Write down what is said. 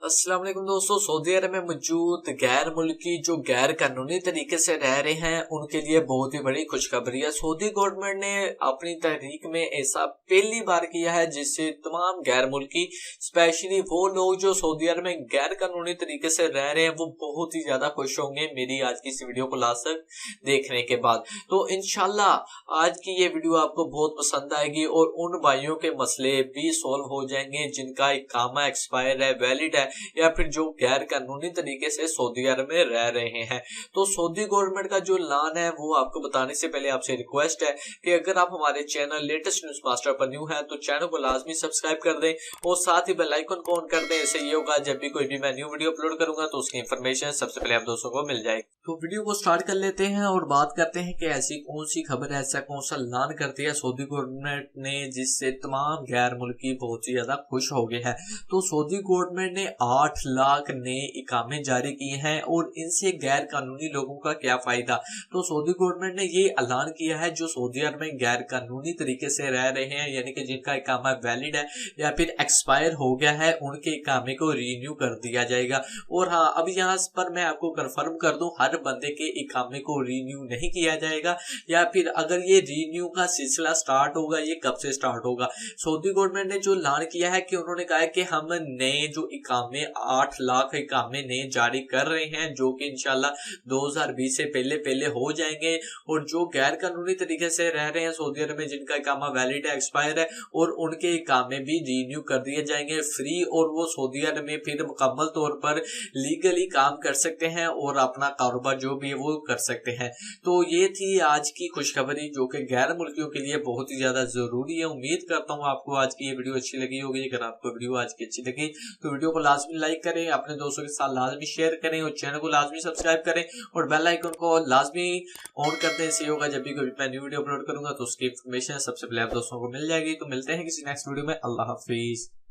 अस्सलाम वालेकुम दोस्तों। सऊदी अरब में मौजूद गैर मुल्की जो गैर कानूनी तरीके से रह रहे हैं उनके लिए बहुत ही बड़ी खुशखबरी है। सऊदी गवर्नमेंट ने अपनी तहरीक में ऐसा पहली बार किया है जिससे तमाम गैर मुल्की स्पेशली वो लोग जो सऊदी अरब में गैर कानूनी तरीके से रह रहे हैं वो बहुत ही ज्यादा खुश होंगे मेरी आज की इस वीडियो को लास्ट तक देखने के बाद। तो इंशाल्लाह आज की ये वीडियो आपको बहुत पसंद आएगी और उन भाइयों के मसले भी सॉल्व हो जाएंगे जिनका इकामा एक्सपायर है, वैलिड है या फिर जो गैर कानूनी तरीके से सऊदी अरब में रह रहे हैं। तो सऊदी गवर्नमेंट का जो ऐलान है वो आपको बताने से पहले आपसे रिक्वेस्ट है कि अगर आप हमारे चैनल लेटेस्ट न्यूज मास्टर पर न्यू है तो चैनल को लाजमी सब्सक्राइब कर दें और साथ ही बेल आइकन को ऑन कर दें। इससे ये होगा जब भी कोई भी मैं न्यू वीडियो अपलोड करूंगा तो उसकी इंफॉर्मेशन सबसे पहले आप दोस्तों को मिल जाएगी। तो वीडियो को स्टार्ट कर लेते हैं और बात करते हैं कि ऐसी कौन सी खबर है, ऐसा कौन सा ऐलान कर दिया सऊदी गवर्नमेंट ने जिससे तमाम गैर मुल्की बहुत ही ज्यादा खुश हो गए हैं। तो सऊदी गवर्नमेंट ने 8 लाख नए इकामे जारी किए हैं और इनसे गैर कानूनी लोगों का क्या फायदा। तो सऊदी गवर्नमेंट ने ये ऐलान किया है जो सऊदी अरब में गैर कानूनी तरीके से रह रहे हैं यानी कि जिनका इकामा वैलिड है या फिर एक्सपायर हो गया है उनके इकामे को रीन्यू कर दिया जाएगा। और हाँ, अब यहाँ पर मैं आपको कंफर्म कर दूं हर बंदे के इकामे को रीन्यू नहीं किया जाएगा या फिर अगर ये रीन्यू का सिलसिला स्टार्ट होगा ये कब से स्टार्ट होगा। सऊदी गवर्नमेंट ने जो ऐलान किया है कि उन्होंने कहा है कि हम नए जो इकामे 8 लाख इकामे नए जारी कर रहे हैं जो कि इंशाल्लाह 2020 से पहले हो जाएंगे और जो गैर कानूनी तरीके से रह रहे हैं सऊदी अरब में जिनका इकामा वैलिड है, एक्सपायर है और उनके इकामे भी रीन्यू कर दिए जाएंगे फ्री और वो सऊदी अरब में फिर मुकम्मल तौर पर लीगली काम कर सकते हैं और अपना कारोबार जो भी है वो कर सकते हैं। तो ये थी आज की खुशखबरी जो कि गैर मुल्कियों के लिए बहुत ही ज्यादा जरूरी है। उम्मीद करता हूँ आपको आज की ये वीडियो अच्छी लगी होगी। अगर आपको वीडियो आज की अच्छी लगी तो वीडियो को लाजमी लाइक करें, अपने दोस्तों के साथ लाजमी शेयर करें और चैनल को लाजमी सब्सक्राइब करें और बेल आइकन को लाजमी ऑन कर दें। इससे होगा जब भी कोई मैं न्यू वीडियो अपलोड करूंगा तो उसकी इन्फॉर्मेशन सबसे पहले आप दोस्तों को मिल जाएगी। तो मिलते हैं किसी नेक्स्ट वीडियो में। अल्लाह हाफिज।